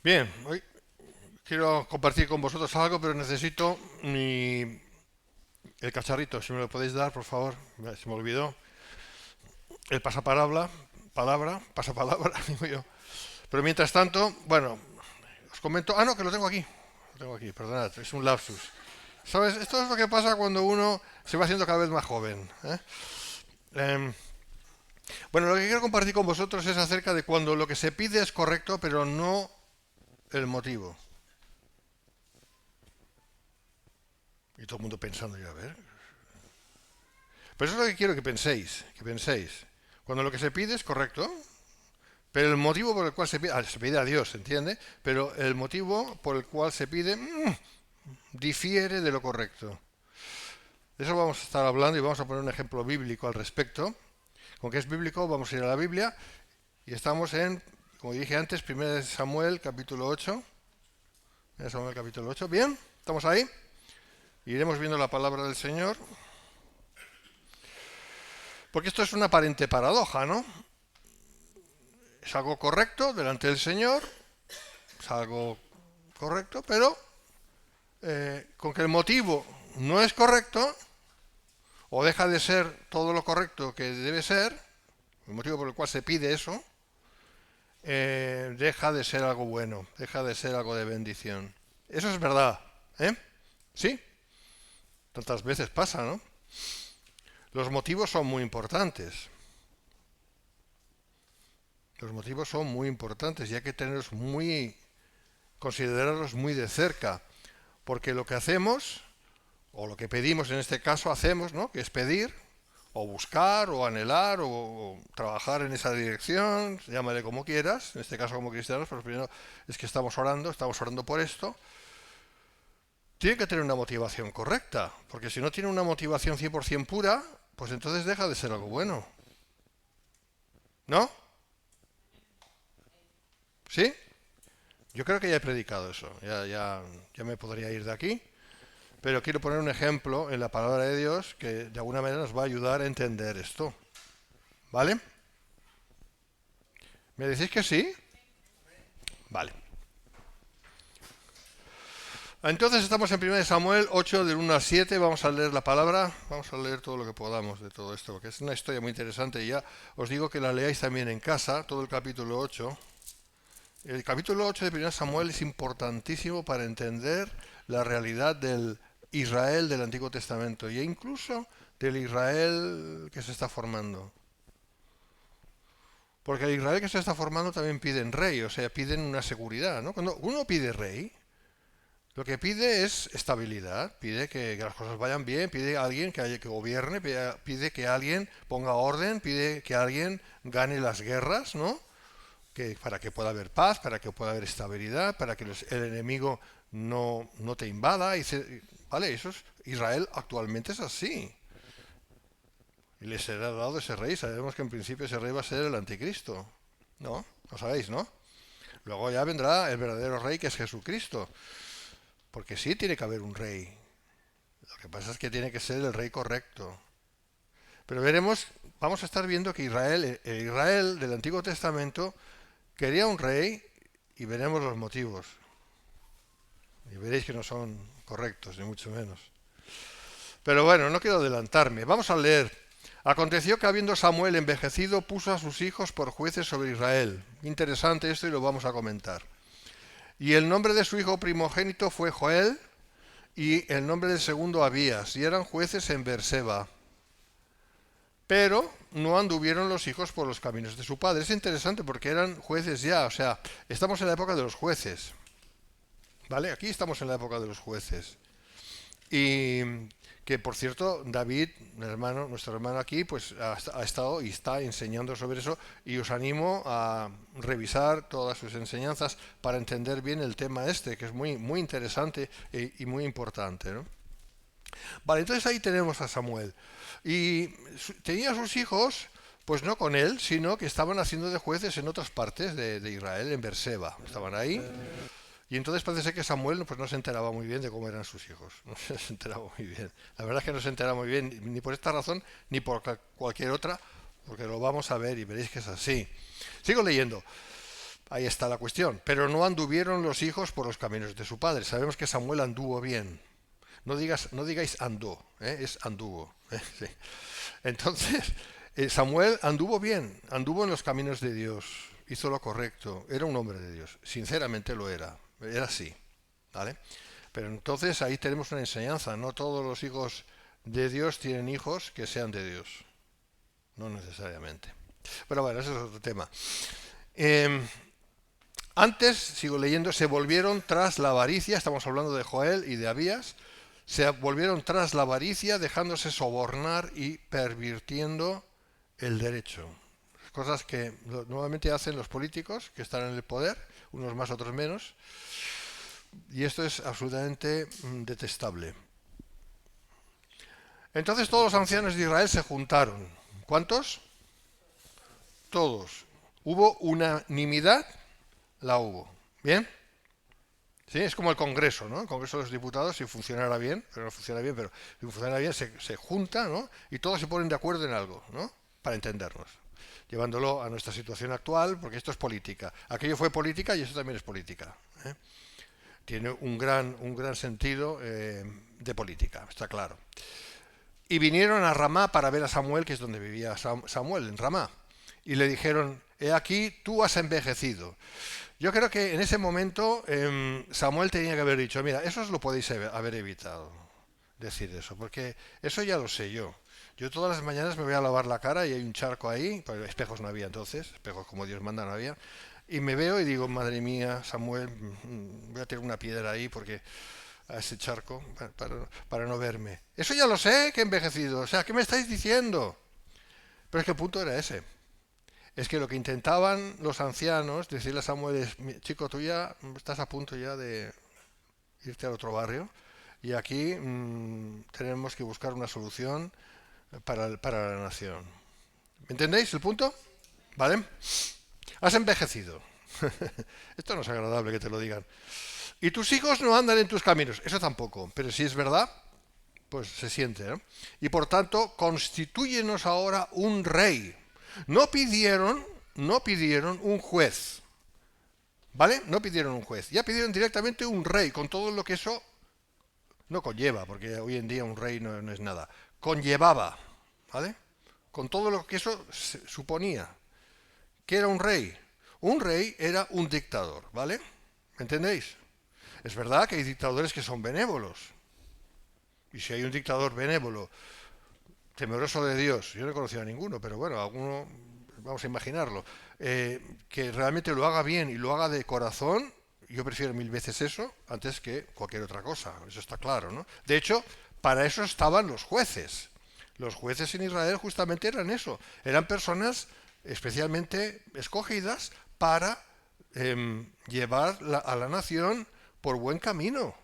Bien, hoy quiero compartir con vosotros algo, pero necesito el cacharrito, si me lo podéis dar, por favor. Se me olvidó. El pasapalabra, digo yo. Pero mientras tanto, bueno, os comento. Ah, no, que lo tengo aquí. Lo tengo aquí, perdonad, es un lapsus. ¿Sabes? Esto es lo que pasa cuando uno se va haciendo cada vez más joven. Em, bueno, lo que quiero compartir con vosotros es acerca de cuando lo que se pide es correcto, pero no el motivo. Y todo el mundo pensando, ya a ver, pero eso es lo que quiero que penséis. Cuando lo que se pide es correcto, pero el motivo por el cual se pide a Dios, ¿entiende? Pero el motivo por el cual se pide difiere de lo correcto. De eso vamos a estar hablando y vamos a poner un ejemplo bíblico al respecto. Con que es bíblico, vamos a ir a la Biblia y estamos en, como dije antes, 1 Samuel capítulo 8. 1 Samuel capítulo 8. Bien, estamos ahí. Iremos viendo la palabra del Señor. Porque esto es una aparente paradoja, ¿no? Es algo correcto delante del Señor, es algo correcto, pero con que el motivo no es correcto, o deja de ser todo lo correcto que debe ser, el motivo por el cual se pide eso, deja de ser algo bueno, deja de ser algo de bendición. Eso es verdad, ¿eh? ¿Sí? Tantas veces pasa, ¿no? Los motivos son muy importantes. Los motivos son muy importantes y hay que tenerlos considerarlos muy de cerca, porque lo que hacemos, o lo que pedimos en este caso hacemos, ¿no? Que es pedir, o buscar, o anhelar, o trabajar en esa dirección, llámale como quieras, en este caso como cristianos, pero primero es que estamos orando por esto, tiene que tener una motivación correcta, porque si no tiene una motivación 100% pura, pues entonces deja de ser algo bueno, ¿no? ¿Sí? Yo creo que ya he predicado eso, ya me podría ir de aquí, pero quiero poner un ejemplo en la palabra de Dios que de alguna manera nos va a ayudar a entender esto. ¿Vale? ¿Me decís que sí? Vale. Entonces estamos en 1 Samuel 8 del 1 al 7. Vamos a leer la palabra. Vamos a leer todo lo que podamos de todo esto, porque es una historia muy interesante y ya os digo que la leáis también en casa, todo el capítulo 8. El capítulo 8 de 1 Samuel es importantísimo para entender la realidad del Israel del Antiguo Testamento e incluso del Israel que se está formando. Porque el Israel que se está formando también piden rey, o sea, piden una seguridad, ¿no? Cuando uno pide rey, lo que pide es estabilidad, pide que las cosas vayan bien, pide a alguien que gobierne, pide que alguien ponga orden, pide que alguien gane las guerras, ¿no? Para que pueda haber paz, para que pueda haber estabilidad, para que el enemigo no te invada. ¿Vale? Israel actualmente es así. Y le será dado ese rey. Sabemos que en principio ese rey va a ser el anticristo. ¿No? Lo sabéis, ¿no? Luego ya vendrá el verdadero rey que es Jesucristo. Porque sí tiene que haber un rey. Lo que pasa es que tiene que ser el rey correcto. Pero vamos a estar viendo que el Israel del Antiguo Testamento quería un rey y veremos los motivos. Y veréis que no son correctos, ni mucho menos. Pero bueno, no quiero adelantarme. Vamos a leer. Aconteció que habiendo Samuel envejecido, puso a sus hijos por jueces sobre Israel. Interesante esto y lo vamos a comentar. Y el nombre de su hijo primogénito fue Joel, y el nombre del segundo Abías, y eran jueces en Beerseba. Pero no anduvieron los hijos por los caminos de su padre. Es interesante porque eran jueces ya, o sea, estamos en la época de los jueces. ¿Vale? Aquí estamos en la época de los jueces. Y que por cierto, David, nuestro hermano aquí, pues ha estado y está enseñando sobre eso y os animo a revisar todas sus enseñanzas para entender bien el tema este, que es muy, muy interesante y muy importante, ¿no? Vale, entonces ahí tenemos a Samuel. Y tenía sus hijos, pues no con él, sino que estaban haciendo de jueces en otras partes de Israel, en Beerseba. Estaban ahí. Y entonces parece ser que Samuel pues no se enteraba muy bien de cómo eran sus hijos. No se enteraba muy bien. La verdad es que no se enteraba muy bien ni por esta razón ni por cualquier otra, porque lo vamos a ver y veréis que es así. Sigo leyendo. Ahí está la cuestión. Pero no anduvieron los hijos por los caminos de su padre. Sabemos que Samuel anduvo bien. No digáis andó, es anduvo. Sí. Entonces, Samuel anduvo bien, anduvo en los caminos de Dios, hizo lo correcto, era un hombre de Dios, sinceramente lo era así, ¿vale? Pero entonces ahí tenemos una enseñanza, no todos los hijos de Dios tienen hijos que sean de Dios, no necesariamente. Pero bueno, ese es otro tema. Antes, sigo leyendo, se volvieron tras la avaricia, estamos hablando de Joel y de Abías, se volvieron tras la avaricia, dejándose sobornar y pervirtiendo el derecho. Cosas que nuevamente hacen los políticos que están en el poder, unos más, otros menos, y esto es absolutamente detestable. Entonces todos los ancianos de Israel se juntaron. ¿Cuántos? Todos. ¿Hubo unanimidad? La hubo. ¿Bien? Sí, es como el Congreso, ¿no? El Congreso de los Diputados, si funcionara bien, pero no funciona bien, pero si funcionara bien, se junta, ¿no? Y todos se ponen de acuerdo en algo, ¿no? Para entendernos. Llevándolo a nuestra situación actual, porque esto es política. Aquello fue política y esto también es política, ¿eh? Tiene un gran sentido de política, está claro. Y vinieron a Ramá para ver a Samuel, que es donde vivía Samuel, en Ramá. Y le dijeron, he aquí, tú has envejecido. Yo creo que en ese momento Samuel tenía que haber dicho, mira, eso os lo podéis haber evitado, decir eso, porque eso ya lo sé yo. Yo todas las mañanas me voy a lavar la cara y hay un charco ahí, porque espejos no había entonces, espejos como Dios manda no había, y me veo y digo, madre mía, Samuel, voy a tirar una piedra ahí porque a ese charco para no verme. Eso ya lo sé, que he envejecido, o sea, ¿qué me estáis diciendo? Pero es que el punto era ese. Es que lo que intentaban los ancianos decirle a Samuel es, chico, tú ya estás a punto ya de irte al otro barrio y aquí tenemos que buscar una solución para la nación. ¿Me entendéis el punto? ¿Vale? Has envejecido. Esto no es agradable que te lo digan. Y tus hijos no andan en tus caminos. Eso tampoco. Pero si es verdad, pues se siente, ¿no? Y por tanto, constitúyenos ahora un rey. No pidieron un juez, ¿vale? No pidieron un juez, ya pidieron directamente un rey, con todo lo que eso no conlleva, porque hoy en día un rey no es nada, conllevaba, ¿vale? Con todo lo que eso suponía. ¿Qué era un rey? Un rey era un dictador, ¿vale? ¿Me entendéis? Es verdad que hay dictadores que son benévolos, y si hay un dictador benévolo, temeroso de Dios, yo no he conocido a ninguno, pero bueno, alguno, vamos a imaginarlo, que realmente lo haga bien y lo haga de corazón, yo prefiero 1000 veces eso antes que cualquier otra cosa, eso está claro, ¿no? De hecho, para eso estaban los jueces. Los jueces en Israel justamente eran eso, eran personas especialmente escogidas para llevar a la nación por buen camino.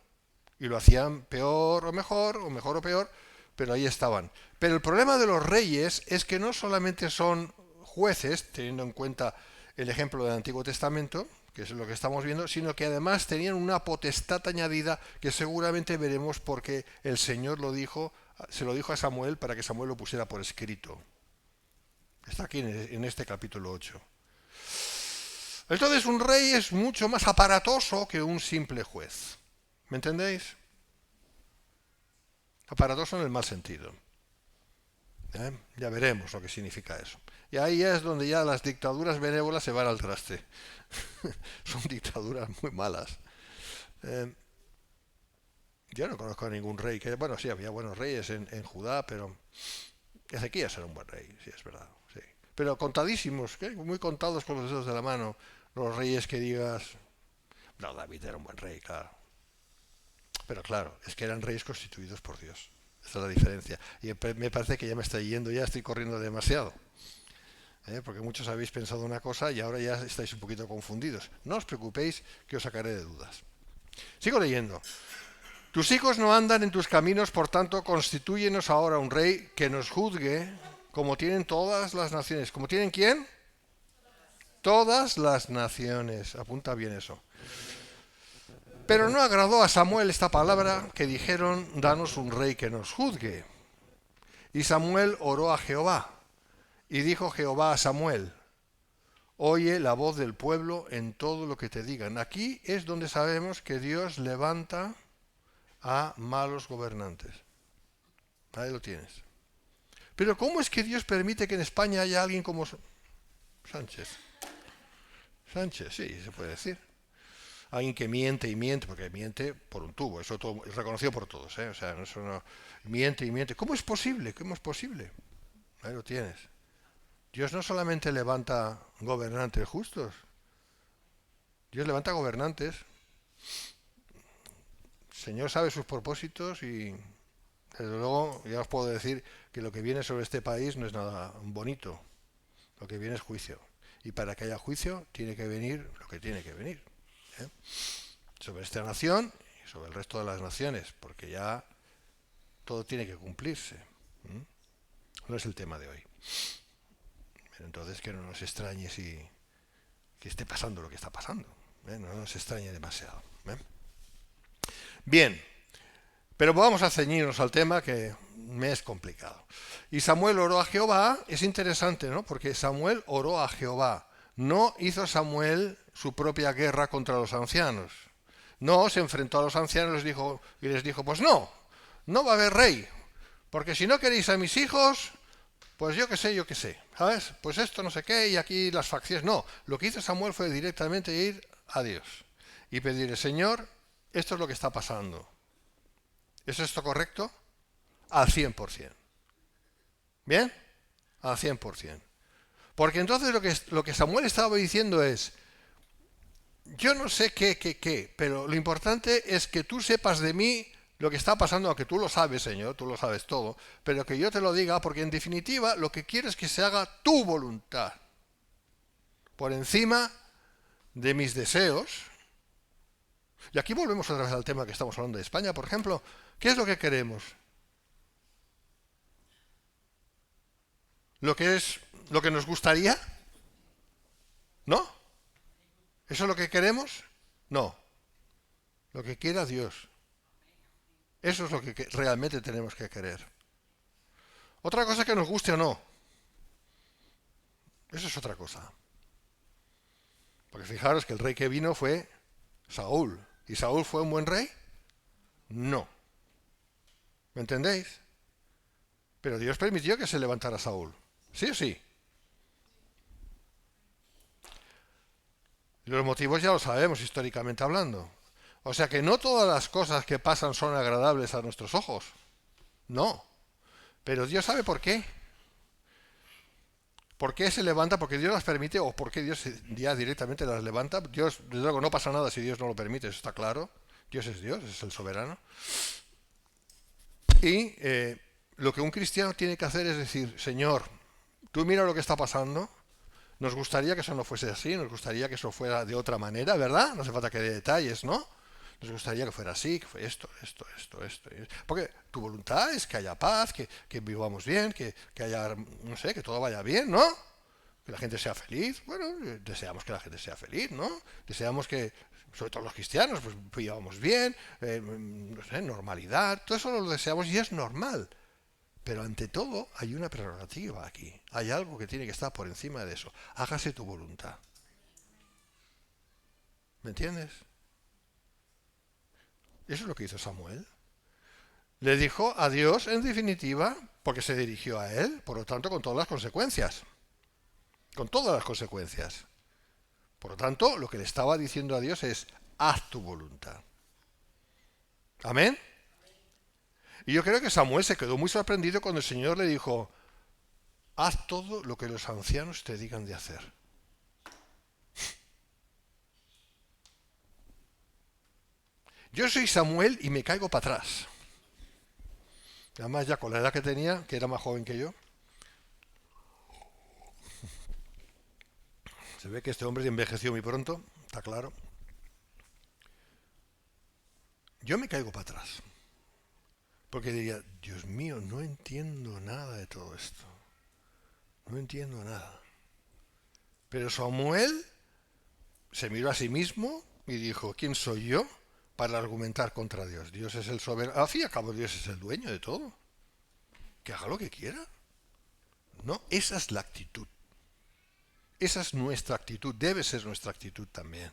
Y lo hacían peor o mejor o peor, pero ahí estaban. Pero el problema de los reyes es que no solamente son jueces, teniendo en cuenta el ejemplo del Antiguo Testamento, que es lo que estamos viendo, sino que además tenían una potestad añadida que seguramente veremos porque el Señor se lo dijo a Samuel para que Samuel lo pusiera por escrito. Está aquí en este capítulo 8. Entonces un rey es mucho más aparatoso que un simple juez. ¿Me entendéis? Aparatoso en el mal sentido. Ya veremos lo que significa eso. Y ahí es donde ya las dictaduras benévolas se van al traste. Son dictaduras muy malas. Yo no conozco a ningún rey que... Bueno, sí, había buenos reyes en Judá, pero Ezequías era un buen rey, sí, es verdad. Sí. Pero contadísimos, muy contados con los dedos de la mano, los reyes que digas... No, David era un buen rey, claro. Pero claro, es que eran reyes constituidos por Dios. Esa es la diferencia. Y me parece que ya me está yendo, ya estoy corriendo demasiado. Porque muchos habéis pensado una cosa y ahora ya estáis un poquito confundidos. No os preocupéis que os sacaré de dudas. Sigo leyendo. Tus hijos no andan en tus caminos, por tanto, constitúyenos ahora un rey que nos juzgue como tienen todas las naciones. ¿Como tienen quién? Todas las naciones. Apunta bien eso. Pero no agradó a Samuel esta palabra que dijeron, danos un rey que nos juzgue. Y Samuel oró a Jehová. Y dijo Jehová a Samuel, Oye la voz del pueblo en todo lo que te digan. Aquí es donde sabemos que Dios levanta a malos gobernantes. Ahí lo tienes. Pero ¿cómo es que Dios permite que en España haya alguien como Sánchez? Sánchez, sí, se puede decir. Alguien que miente y miente, porque miente por un tubo, eso todo, es reconocido por todos, ¿eh? O sea, eso no, miente y miente. ¿Cómo es posible? ¿Cómo es posible? Ahí lo tienes. Dios no solamente levanta gobernantes justos, Dios levanta gobernantes. El Señor sabe sus propósitos y, desde luego, ya os puedo decir que lo que viene sobre este país no es nada bonito. Lo que viene es juicio. Y para que haya juicio, tiene que venir lo que tiene que venir, ¿eh? Sobre esta nación y sobre el resto de las naciones, porque ya todo tiene que cumplirse. No es el tema de hoy. Pero entonces que no nos extrañe si que esté pasando lo que está pasando, ¿eh? No nos extrañe demasiado, ¿eh? Bien, pero vamos a ceñirnos al tema que me es complicado. Y Samuel oró a Jehová, es interesante, ¿no? Porque Samuel oró a Jehová. No hizo Samuel su propia guerra contra los ancianos. No, se enfrentó a los ancianos y les dijo, pues no va a haber rey, porque si no queréis a mis hijos, pues yo qué sé, ¿sabes? Pues esto no sé qué y aquí las facciones. No, lo que hizo Samuel fue directamente ir a Dios y pedirle, Señor, esto es lo que está pasando. ¿Es esto correcto? Al 100%. ¿Bien? Al 100%. Porque entonces lo que Samuel estaba diciendo es, yo no sé qué, pero lo importante es que tú sepas de mí lo que está pasando, aunque tú lo sabes, Señor, tú lo sabes todo, pero que yo te lo diga, porque en definitiva lo que quiero es que se haga tu voluntad, por encima de mis deseos. Y aquí volvemos otra vez al tema que estamos hablando de España, por ejemplo. ¿Qué es lo que queremos? ¿Lo que es lo que nos gustaría? ¿No? ¿Eso es lo que queremos? No. Lo que quiera Dios. Eso es lo que realmente tenemos que querer. Otra cosa que nos guste o no. Eso es otra cosa. Porque fijaros que el rey que vino fue Saúl. ¿Y Saúl fue un buen rey? No. ¿Me entendéis? Pero Dios permitió que se levantara Saúl. ¿Sí o sí? Y los motivos ya los sabemos históricamente hablando. O sea que no todas las cosas que pasan son agradables a nuestros ojos. No. Pero Dios sabe por qué. ¿Por qué se levanta? ¿Porque Dios las permite o porque Dios ya directamente las levanta? Dios, desde luego, no pasa nada si Dios no lo permite, eso está claro. Dios, es el soberano. Y lo que un cristiano tiene que hacer es decir, Señor, tú mira lo que está pasando, nos gustaría que eso no fuese así, nos gustaría que eso fuera de otra manera, ¿verdad? No hace falta que dé detalles, ¿no? Nos gustaría que fuera así, que fuera esto. Porque tu voluntad es que haya paz, que vivamos bien, que haya, no sé, que todo vaya bien, ¿no? Que la gente sea feliz. Bueno, deseamos que la gente sea feliz, ¿no? Deseamos que, sobre todo los cristianos, pues vivamos bien, no sé, normalidad. Todo eso lo deseamos y es normal. Pero ante todo hay una prerrogativa aquí. Hay algo que tiene que estar por encima de eso. Hágase tu voluntad. ¿Me entiendes? Eso es lo que hizo Samuel. Le dijo a Dios, en definitiva, porque se dirigió a él, por lo tanto, con todas las consecuencias. Con todas las consecuencias. Por lo tanto, lo que le estaba diciendo a Dios es, haz tu voluntad. ¿Amén? Y yo creo que Samuel se quedó muy sorprendido cuando el Señor le dijo, haz todo lo que los ancianos te digan de hacer. Yo soy Samuel y me caigo para atrás. Además, ya con la edad que tenía, que era más joven que yo, se ve que este hombre envejeció muy pronto, está claro. Yo me caigo para atrás. Porque diría, Dios mío, no entiendo nada de todo esto. No entiendo nada. Pero Samuel se miró a sí mismo y dijo, ¿quién soy yo para argumentar contra Dios? Dios es el soberano. Al fin y al cabo, Dios es el dueño de todo. Que haga lo que quiera. No, esa es la actitud. Esa es nuestra actitud, debe ser nuestra actitud también.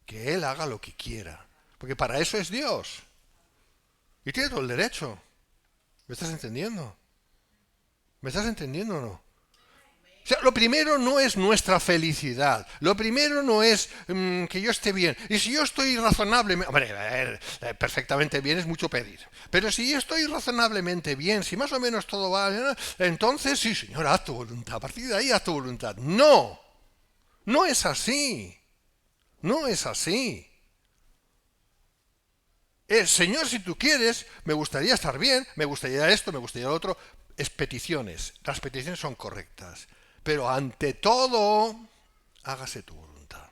Que Él haga lo que quiera. Porque para eso es Dios. Y tiene todo el derecho. ¿Me estás entendiendo? ¿Me estás entendiendo o no? O sea, lo primero no es nuestra felicidad. Lo primero no es que yo esté bien. Y si yo estoy razonablemente... Hombre, perfectamente bien es mucho pedir. Pero si yo estoy razonablemente bien, si más o menos todo va... Entonces, sí, Señor, haz tu voluntad. A partir de ahí, haz tu voluntad. No. No es así. No es así. Señor, si tú quieres, me gustaría estar bien, me gustaría esto, me gustaría lo otro. Es peticiones. Las peticiones son correctas. Pero ante todo, hágase tu voluntad.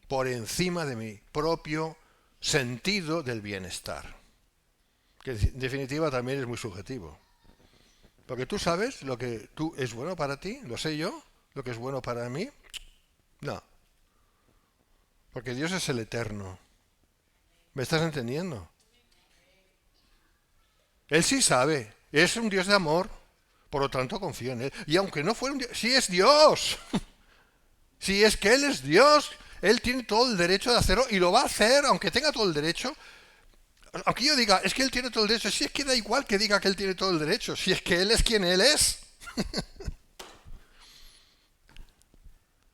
Por encima de mi propio sentido del bienestar. Que en definitiva también es muy subjetivo. Porque tú sabes lo que tú es bueno para ti, lo sé yo, lo que es bueno para mí. No. Porque Dios es el eterno. ¿Me estás entendiendo? Él sí sabe. Es un Dios de amor. Por lo tanto, confío en Él. Y aunque no fuera un Dios, sí es Dios. Si es que Él es Dios, Él tiene todo el derecho de hacerlo y lo va a hacer, aunque tenga todo el derecho. Aunque yo diga, es que Él tiene todo el derecho, si es que da igual que diga que Él tiene todo el derecho, si es que Él es quien Él es.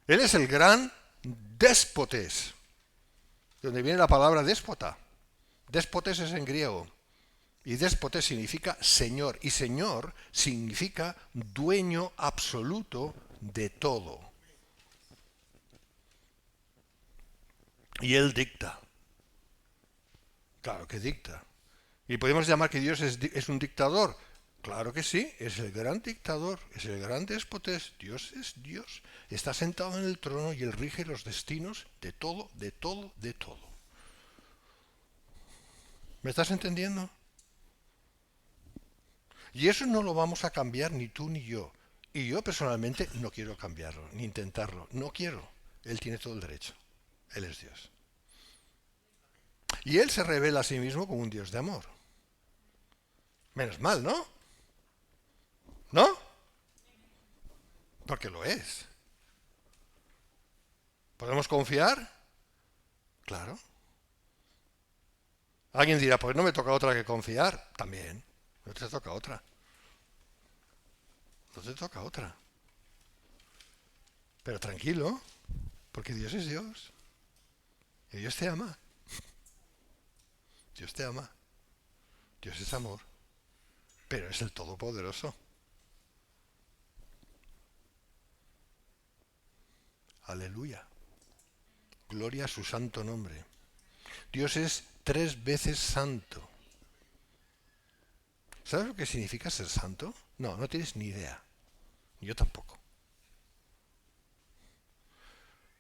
Él es el gran déspotes, donde viene la palabra déspota. Déspotes es en griego. Y déspotes significa señor. Y señor significa dueño absoluto de todo. Y Él dicta. Claro que dicta. ¿Y podemos llamar que Dios es un dictador? Claro que sí, es el gran dictador, es el gran déspotes. Dios es Dios. Está sentado en el trono y Él rige los destinos de todo, de todo, de todo. ¿Me estás entendiendo? Y eso no lo vamos a cambiar ni tú ni yo. Y yo personalmente no quiero cambiarlo, ni intentarlo. No quiero. Él tiene todo el derecho. Él es Dios. Y Él se revela a sí mismo como un Dios de amor. Menos mal, ¿no? ¿No? Porque lo es. ¿Podemos confiar? Claro. Alguien dirá, pues no me toca otra que confiar. También. No te toca otra. No te toca otra. Pero tranquilo, porque Dios es Dios. Y Dios te ama. Dios te ama. Dios es amor. Pero es el Todopoderoso. Aleluya. Gloria a su santo nombre. Dios es 3 veces santo. ¿Sabes lo que significa ser santo? No, no tienes ni idea. Yo tampoco.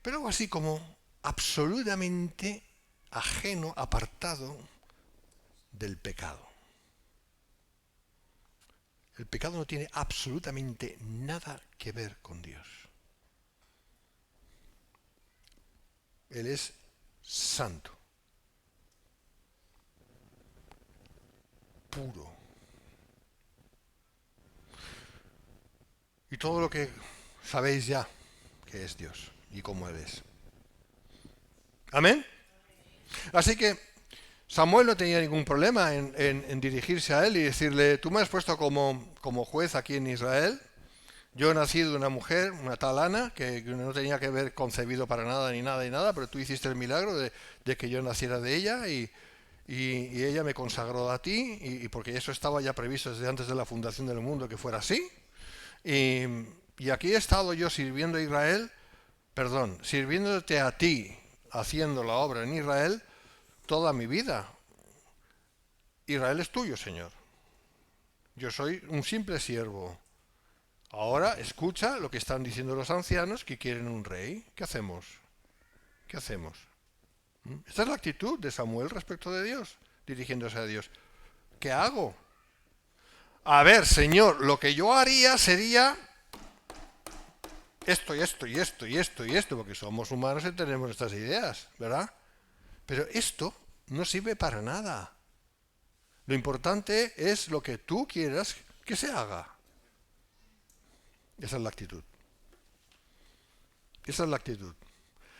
Pero algo así como absolutamente ajeno, apartado del pecado. El pecado no tiene absolutamente nada que ver con Dios. Él es santo, puro. Y todo lo que sabéis ya que es Dios y cómo Él es. ¿Amén? Así que Samuel no tenía ningún problema en dirigirse a él y decirle, tú me has puesto como juez aquí en Israel. Yo he nacido de una mujer, una tal Ana, que no tenía que ver concebido para nada ni nada y nada, pero tú hiciste el milagro de que yo naciera de ella y ella me consagró a ti, y porque eso estaba ya previsto desde antes de la fundación del mundo que fuera así. Y aquí he estado yo sirviendo a Israel, sirviéndote a ti, haciendo la obra en Israel toda mi vida. Israel es tuyo, Señor. Yo soy un simple siervo. Ahora escucha lo que están diciendo los ancianos, que quieren un rey. ¿Qué hacemos? ¿Qué hacemos? Esta es la actitud de Samuel respecto de Dios, dirigiéndose a Dios. ¿Qué hago? A ver, Señor, lo que yo haría sería esto y esto y esto y esto y esto, porque somos humanos y tenemos estas ideas, ¿verdad? Pero esto no sirve para nada. Lo importante es lo que tú quieras que se haga. Esa es la actitud. Esa es la actitud.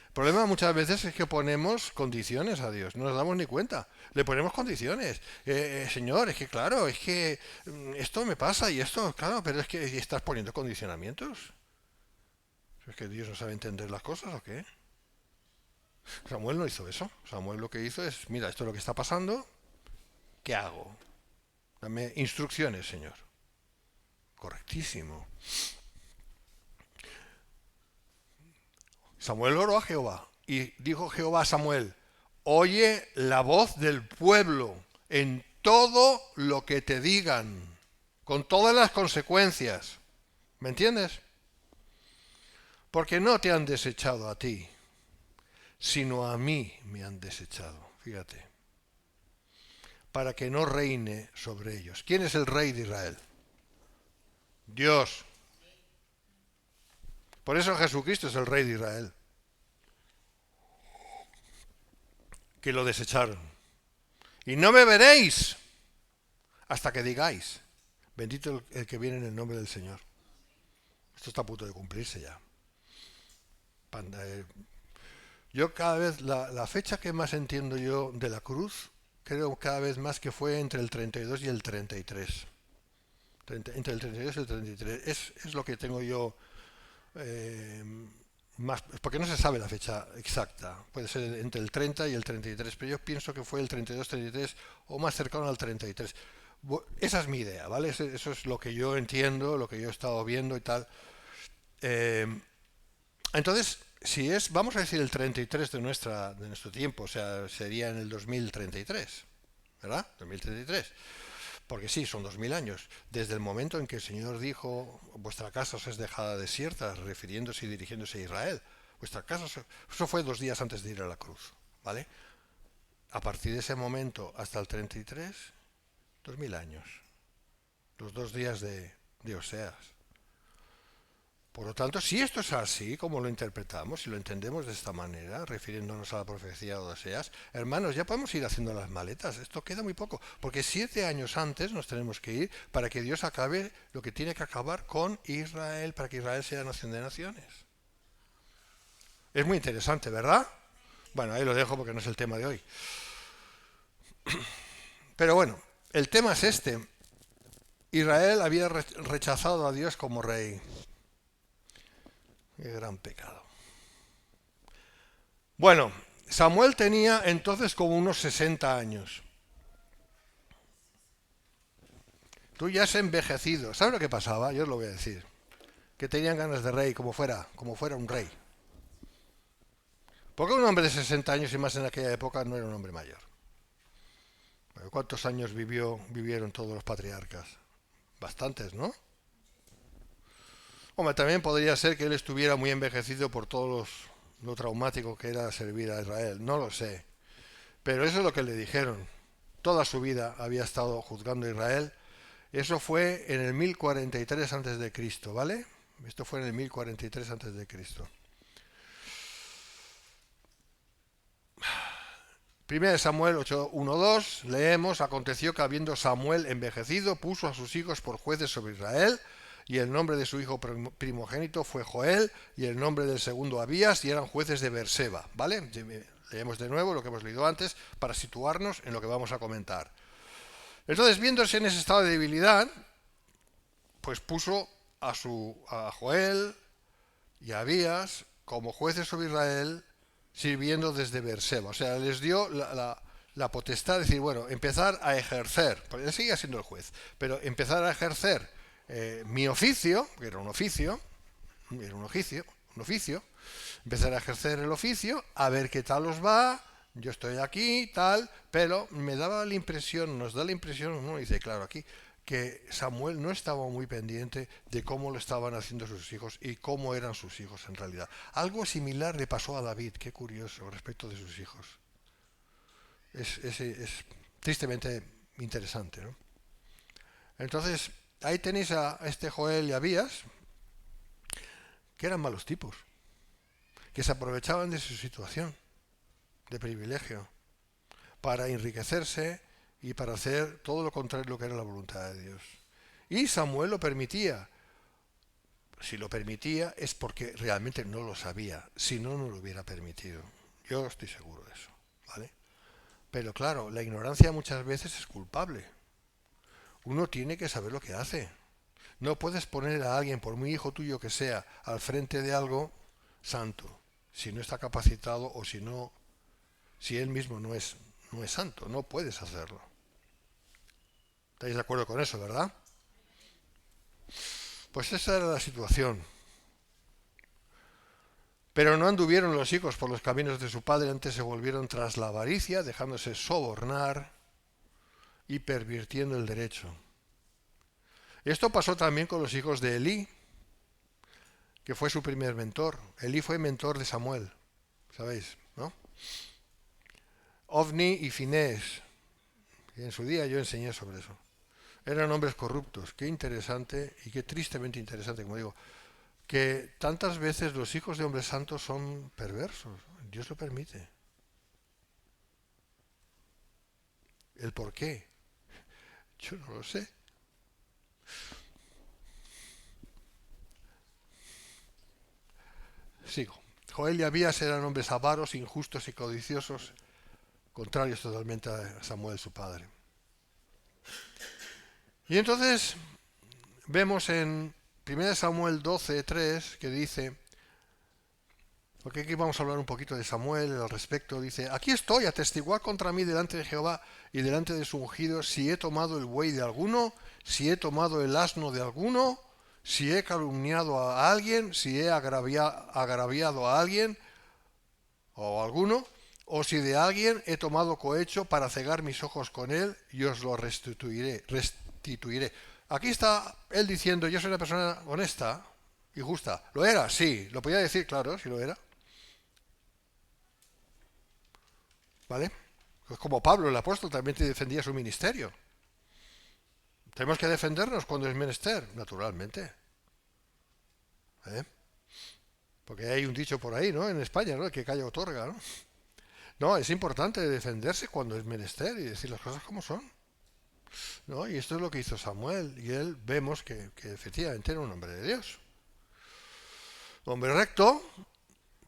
El problema muchas veces es que ponemos condiciones a Dios, no nos damos ni cuenta. Le ponemos condiciones. Señor, es que claro, es que esto me pasa y esto, claro, pero es que estás poniendo condicionamientos. ¿Es que Dios no sabe entender las cosas o qué? Samuel no hizo eso. Samuel lo que hizo es, mira, esto es lo que está pasando, ¿qué hago? Dame instrucciones, Señor. Correctísimo. Samuel oró a Jehová y dijo Jehová a Samuel, oye la voz del pueblo en todo lo que te digan, con todas las consecuencias. ¿Me entiendes? Porque no te han desechado a ti, sino a mí me han desechado. Fíjate. Para que no reine sobre ellos. ¿Quién es el rey de Israel? Dios. Por eso Jesucristo es el rey de Israel. Que lo desecharon. Y no me veréis hasta que digáis, bendito el que viene en el nombre del Señor. Esto está a punto de cumplirse ya. Yo cada vez, la fecha que más entiendo yo de la cruz, creo cada vez más que fue entre el 32 y el 33. Entre el 32 y el 33. Es lo que tengo yo más, porque no se sabe la fecha exacta. Puede ser entre el 30 y el 33, pero yo pienso que fue el 32-33 o más cercano al 33. Esa es mi idea, ¿vale? Eso es lo que yo entiendo, lo que yo he estado viendo y tal. Entonces, si es, vamos a decir el 33 de nuestro tiempo, o sea, sería en el 2033, ¿verdad? 2033. Porque sí, son 2000 años. Desde el momento en que el Señor dijo, vuestra casa os es dejada desierta, refiriéndose y dirigiéndose a Israel. Vuestra casa, eso fue 2 días antes de ir a la cruz, ¿vale? A partir de ese momento hasta el 33, 2000 años. Los 2 días de Oseas. Por lo tanto, si esto es así, como lo interpretamos, si lo entendemos de esta manera, refiriéndonos a la profecía de Oseas, hermanos, ya podemos ir haciendo las maletas. Esto queda muy poco, porque 7 años antes nos tenemos que ir para que Dios acabe lo que tiene que acabar con Israel, para que Israel sea nación de naciones. Es muy interesante, ¿verdad? Bueno, ahí lo dejo porque no es el tema de hoy. Pero bueno, el tema es este. Israel había rechazado a Dios como rey. Qué gran pecado. Bueno, Samuel tenía entonces como unos 60 años. Tú ya has envejecido. ¿Sabes lo que pasaba? Yo os lo voy a decir. Que tenían ganas de rey, como fuera un rey. Porque un hombre de 60 años y más en aquella época no era un hombre mayor. Bueno, ¿cuántos años vivieron todos los patriarcas? Bastantes, ¿no? Hombre, también podría ser que él estuviera muy envejecido por todo lo traumático que era servir a Israel. No lo sé. Pero eso es lo que le dijeron. Toda su vida había estado juzgando a Israel. Eso fue en el 1043 a.C., ¿vale? Esto fue en el 1043 a.C. Primera Samuel 8:1-2, leemos, aconteció que habiendo Samuel envejecido, puso a sus hijos por jueces sobre Israel, y el nombre de su hijo primogénito fue Joel, y el nombre del segundo Abías, y eran jueces de Beerseba, ¿vale? Leemos de nuevo lo que hemos leído antes para situarnos en lo que vamos a comentar. Entonces, viéndose en ese estado de debilidad, pues puso a Joel y a Abías como jueces sobre Israel, sirviendo desde Beerseba. O sea, les dio la potestad de decir, bueno, empezar a ejercer, porque él seguía siendo el juez, pero empezar a ejercer mi oficio, que era un oficio, empezar a ejercer el oficio, a ver qué tal os va, yo estoy aquí, tal, pero me daba la impresión, nos da la impresión, uno dice, claro, aquí, que Samuel no estaba muy pendiente de cómo lo estaban haciendo sus hijos y cómo eran sus hijos en realidad. Algo similar le pasó a David, qué curioso, respecto de sus hijos. Es tristemente interesante, ¿no? Entonces, ahí tenéis a este Joel y Abías, que eran malos tipos, que se aprovechaban de su situación de privilegio para enriquecerse y para hacer todo lo contrario de lo que era la voluntad de Dios. Y Samuel lo permitía. Si lo permitía es porque realmente no lo sabía, si no, no lo hubiera permitido. Yo estoy seguro de eso, ¿vale? Pero claro, la ignorancia muchas veces es culpable. Uno tiene que saber lo que hace. No puedes poner a alguien, por muy hijo tuyo que sea, al frente de algo santo, si no está capacitado o si no, si él mismo no es santo, no puedes hacerlo. ¿Estáis de acuerdo con eso, verdad? Pues esa era la situación. Pero no anduvieron los hijos por los caminos de su padre, antes se volvieron tras la avaricia, dejándose sobornar y pervirtiendo el derecho. Esto pasó también con los hijos de Elí, que fue su primer mentor. Elí fue mentor de Samuel, ¿sabéis? ¿No? Ofni y Finés, y en su día yo enseñé sobre eso. Eran hombres corruptos. Qué interesante y qué tristemente interesante, como digo, que tantas veces los hijos de hombres santos son perversos. Dios lo permite. ¿El por qué? Yo no lo sé. Sigo. Joel y Abías eran hombres avaros, injustos y codiciosos, contrarios totalmente a Samuel, su padre. Y entonces vemos en 1 Samuel 12:3 que dice, porque aquí vamos a hablar un poquito de Samuel al respecto, dice, aquí estoy a testiguar contra mí delante de Jehová y delante de su ungido si he tomado el buey de alguno, si he tomado el asno de alguno, si he calumniado a alguien, si he agraviado a alguien o a alguno, o si de alguien he tomado cohecho para cegar mis ojos con él y os lo restituiré. Aquí está él diciendo, yo soy una persona honesta y justa. ¿Lo era? Sí. ¿Lo podía decir? Claro, sí lo era. ¿Vale? Pues como Pablo, el apóstol, también defendía su ministerio. Tenemos que defendernos cuando es menester, naturalmente. ¿Eh? Porque hay un dicho por ahí, ¿no? En España, ¿no? El que calla otorga, ¿no? No, es importante defenderse cuando es menester y decir las cosas como son. ¿No? Y esto es lo que hizo Samuel. Y él vemos que efectivamente era un hombre de Dios. Hombre recto,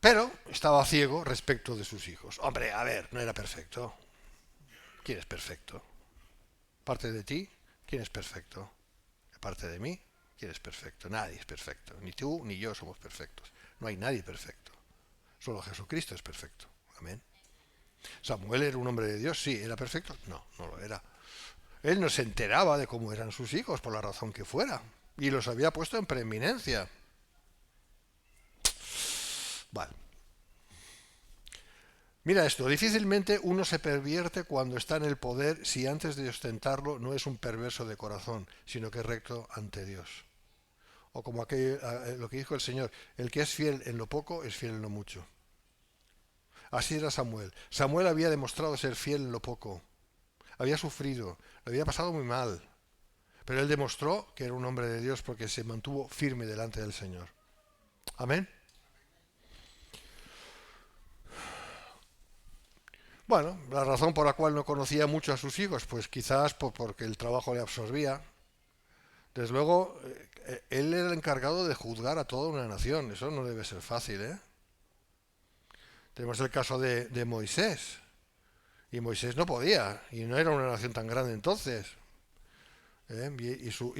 pero estaba ciego respecto de sus hijos. Hombre, a ver, no era perfecto. ¿Quién es perfecto? Aparte de ti, ¿quién es perfecto? Aparte de mí, ¿quién es perfecto? Nadie es perfecto. Ni tú ni yo somos perfectos. No hay nadie perfecto. Solo Jesucristo es perfecto. Amén. ¿Samuel era un hombre de Dios? Sí. ¿Era perfecto? No, no lo era. Él no se enteraba de cómo eran sus hijos, por la razón que fuera. Y los había puesto en preeminencia. Vale. Mira esto, difícilmente uno se pervierte cuando está en el poder si antes de ostentarlo no es un perverso de corazón, sino que es recto ante Dios. O como lo que dijo el Señor, el que es fiel en lo poco es fiel en lo mucho. Así era Samuel. Samuel había demostrado ser fiel en lo poco. Había sufrido, lo había pasado muy mal. Pero él demostró que era un hombre de Dios porque se mantuvo firme delante del Señor. Amén. Bueno, la razón por la cual no conocía mucho a sus hijos, pues quizás porque el trabajo le absorbía. Desde luego, él era el encargado de juzgar a toda una nación. Eso no debe ser fácil, ¿eh? Tenemos el caso de Moisés. Y Moisés no podía, y no era una nación tan grande entonces. Y su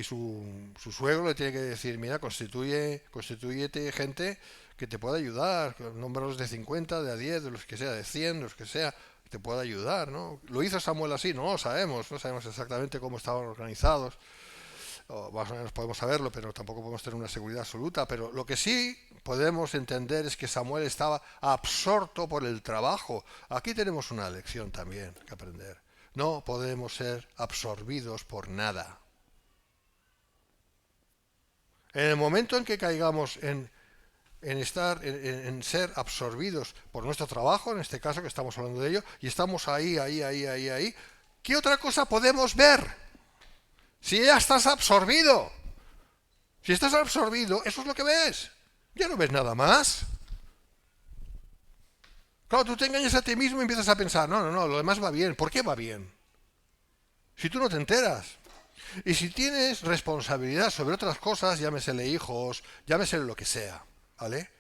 suegro le tiene que decir, mira, constitúyete gente que te pueda ayudar, nómbralos de 50, de a 10, de los que sea, de 100, de los que sea, que te pueda ayudar, ¿no? ¿Lo hizo Samuel así? No lo sabemos, no sabemos exactamente cómo estaban organizados, o más o menos podemos saberlo, pero tampoco podemos tener una seguridad absoluta, pero lo que sí podemos entender es que Samuel estaba absorto por el trabajo. Aquí tenemos una lección también que aprender. No podemos ser absorbidos por nada. En el momento en que caigamos en ser absorbidos por nuestro trabajo, en este caso que estamos hablando de ello, y estamos ahí, ¿qué otra cosa podemos ver? Si ya estás absorbido. Si estás absorbido, eso es lo que ves. Ya no ves nada más. Claro, tú te engañas a ti mismo y empiezas a pensar, no, lo demás va bien. ¿Por qué va bien? Si tú no te enteras. Y si tienes responsabilidad sobre otras cosas, llámesele hijos, llámesele lo que sea, ¿vale?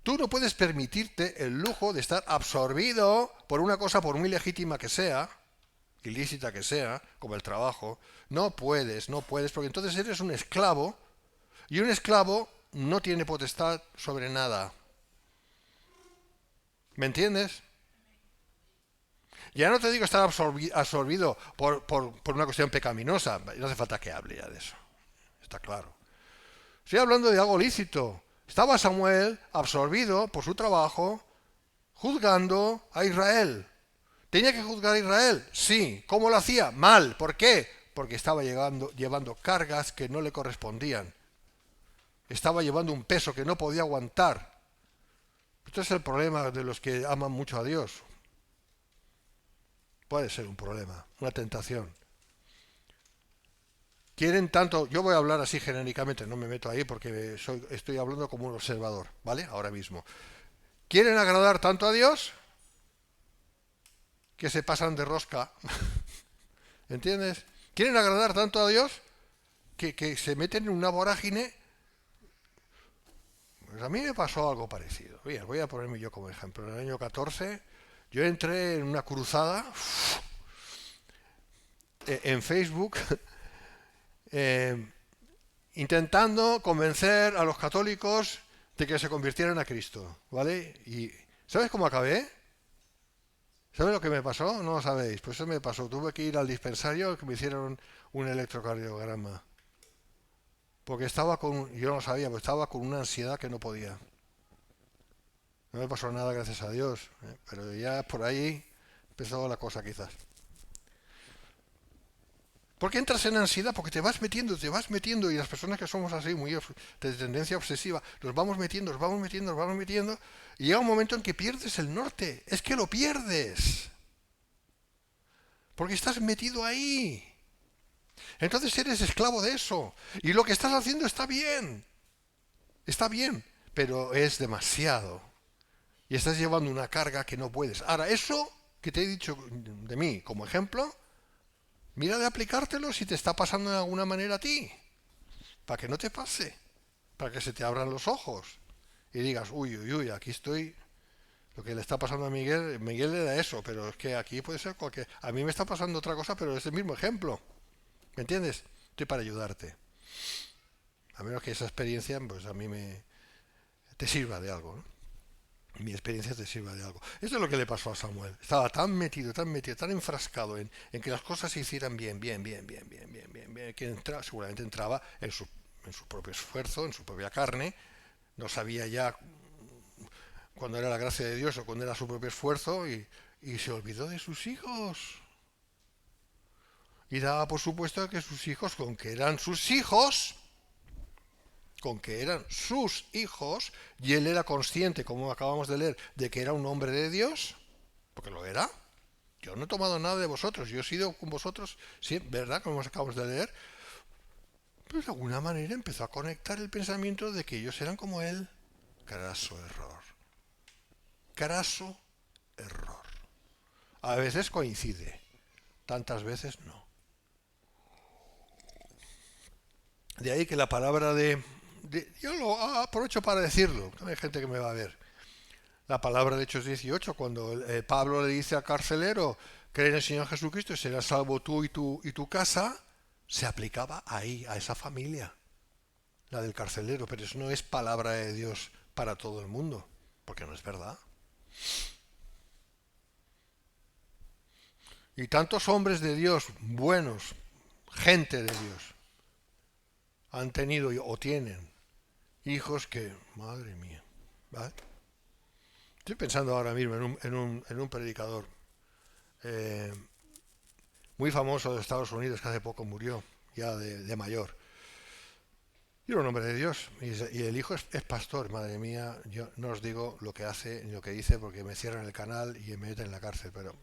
Tú no puedes permitirte el lujo de estar absorbido por una cosa, por muy legítima que sea, ilícita que sea, como el trabajo. No puedes, no puedes, porque entonces eres un esclavo y un esclavo no tiene potestad sobre nada. ¿Me entiendes? Ya no te digo estar absorbido por una cuestión pecaminosa, no hace falta que hable ya de eso, está claro. Estoy hablando de algo lícito. Estaba Samuel absorbido por su trabajo, juzgando a Israel. ¿Tenía que juzgar a Israel? Sí. ¿Cómo lo hacía? Mal. ¿Por qué? Porque estaba llevando cargas que no le correspondían. Estaba llevando un peso que no podía aguantar. Este es el problema de los que aman mucho a Dios. Puede ser un problema, una tentación. Quieren tanto, yo voy a hablar así genéricamente, no me meto ahí porque estoy hablando como un observador, ¿vale? Ahora mismo. Quieren agradar tanto a Dios que se pasan de rosca. ¿Entiendes? Quieren agradar tanto a Dios que se meten en una vorágine. Pues a mí me pasó algo parecido. Bien, voy a ponerme yo como ejemplo. En el año 14 yo entré en una cruzada en Facebook intentando convencer a los católicos de que se convirtieran a Cristo, ¿vale? Y ¿sabes cómo acabé? ¿Sabes lo que me pasó? No lo sabéis. Pues eso me pasó. Tuve que ir al dispensario que me hicieron un electrocardiograma. Porque yo no lo sabía, pero estaba con una ansiedad que no podía. No me pasó nada, gracias a Dios. Pero ya por ahí empezó la cosa quizás. ¿Por qué entras en ansiedad? Porque te vas metiendo y las personas que somos así, muy de tendencia obsesiva, nos vamos metiendo y llega un momento en que pierdes el norte. Es que lo pierdes. Porque estás metido ahí. Entonces eres esclavo de eso. Y lo que estás haciendo está bien, pero es demasiado. Y estás llevando una carga que no puedes. Ahora, eso que te he dicho de mí como ejemplo, mira de aplicártelo si te está pasando de alguna manera a ti, para que no te pase, para que se te abran los ojos y digas, uy, aquí estoy, lo que le está pasando a Miguel era eso, pero es que aquí puede ser cualquier, a mí me está pasando otra cosa, pero es el mismo ejemplo, ¿me entiendes? Estoy para ayudarte, a menos que esa experiencia, pues a mí te sirva de algo, ¿no? Mi experiencia te sirva de algo. Eso es lo que le pasó a Samuel. Estaba tan metido, tan enfrascado en que las cosas se hicieran bien, que seguramente entraba en su propio esfuerzo, en su propia carne. No sabía ya cuándo era la gracia de Dios o cuándo era su propio esfuerzo y se olvidó de sus hijos. Y daba por supuesto que sus hijos, con que eran sus hijos, y él era consciente, como acabamos de leer, de que era un hombre de Dios, porque lo era. Yo no he tomado nada de vosotros, yo he sido con vosotros, sí, ¿verdad? Como acabamos de leer. Pero de alguna manera empezó a conectar el pensamiento de que ellos eran como él. Craso error. Craso error. A veces coincide, tantas veces no. De ahí que la palabra yo lo aprovecho para decirlo, hay gente que me va a ver. La palabra de Hechos 18, cuando Pablo le dice al carcelero, cree en el Señor Jesucristo y serás salvo tú y tu casa, se aplicaba ahí, a esa familia, la del carcelero, pero eso no es palabra de Dios para todo el mundo, porque no es verdad. Y tantos hombres de Dios, buenos, gente de Dios, han tenido o tienen hijos que, madre mía, ¿vale? Estoy pensando ahora mismo en un predicador muy famoso de Estados Unidos que hace poco murió, ya de mayor. Y era un hombre de Dios. Y el hijo es pastor, madre mía. Yo no os digo lo que hace ni lo que dice porque me cierran el canal y me meten en la cárcel, pero